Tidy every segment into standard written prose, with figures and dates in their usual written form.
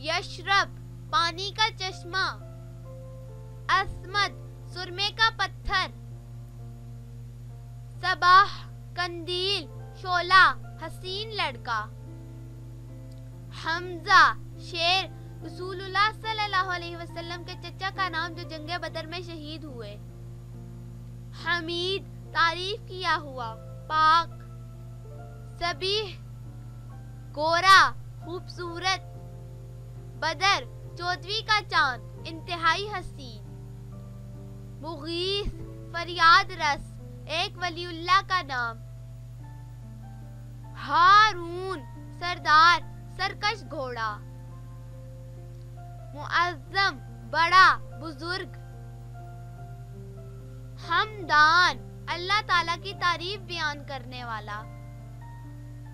यशरब पानी का चश्मा, अस्मद सुरमे का पत्थर, सबाह कंदील शोला हसीन लड़का, हमजा शेर रसूलुल्लाह सल्लल्लाहु अलैहि वसल्लम के चचा का नाम जो जंगे बदर में शहीद हुए, हमीद तारीफ किया हुआ पाक, सबीह गोरा खूबसूरत, बदर चौदवी का चांद इंतहाई हसीन, मुगीस फरियाद रस एक वलीउल्लाह का नाम, हारून सरदार सरकश घोड़ा, मुअज्जम बड़ा बुजुर्ग, हमदान अल्लाह ताला की तारीफ बयान करने वाला,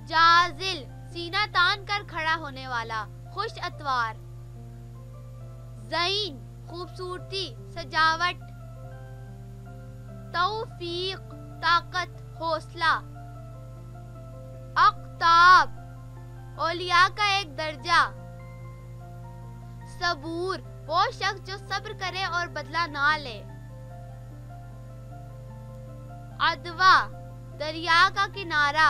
जाजिल सीना तान कर खड़ा होने वाला खुश अतवार, ज़ईन खूबसूरती सजावट, तौफीक ताकत हौसला, अख्ताब औलिया का एक दर्जा, सबूर वो शख्स जो सब्र करे और बदला ना ले, अदवा दरिया का किनारा,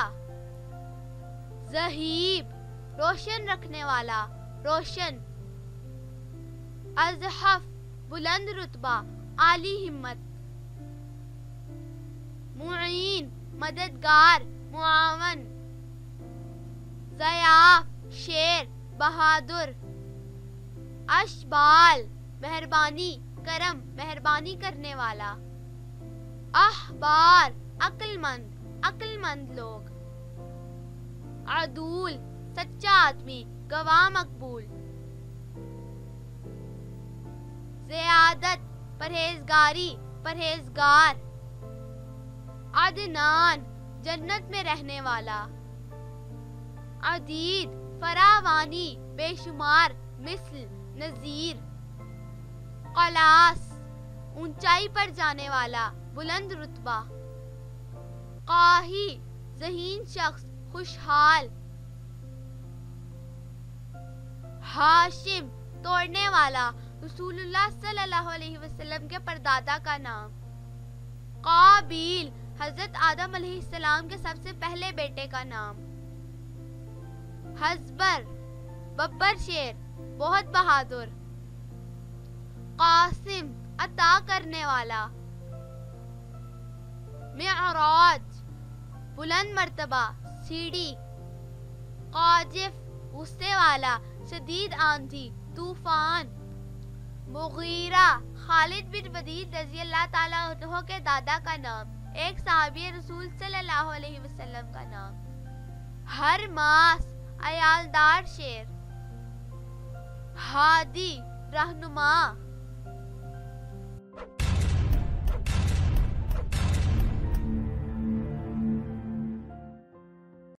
ज़हीब रोशन रखने वाला रोशन, अज़हफ बुलंद रुतबा आली हिम्मत, मुईन मददगार मुआवन, ज़याफ शेर बहादुर, अशबाल मेहरबानी करम मेहरबानी करने वाला, अहबार अक्लमंद लोग, अदूल सच्चा आदमी गवाह मकबूल, ज़ियादत परहेजगारी परहेजगार, अदनान जन्नत में रहने वाला, अदीद फरावानी बेशुमार मिस्ल नजीर, कलास ऊंचाई पर जाने वाला बुलंद रुतबा, काही ज़हीन शख्स खुशहाल, हाशिम तोड़ने वाला रसूलुल्लाह सल्लल्लाहु अलैहि वसल्लम के परदादा का नाम, काबिल हजरत आदम अलैहिस्सलाम के सबसे पहले बेटे का नाम, हज़बर बब्बर शेर बहुत बहादुर, कासिम अता करने वाला, मिअराज बुलंद मर्तबा सीढ़ी, काजिफ गुस्से वाला शदीद आंधी तूफान, मुगीरा खालिद बिन वलीद रज़ी अल्लाह ताला अन्हु के दादा का नाम, एक सहाबी रसूल सल्लल्लाहु अलैहि वसल्लम का नाम, हरमास अयालदार शेर, हादी रहनुमा,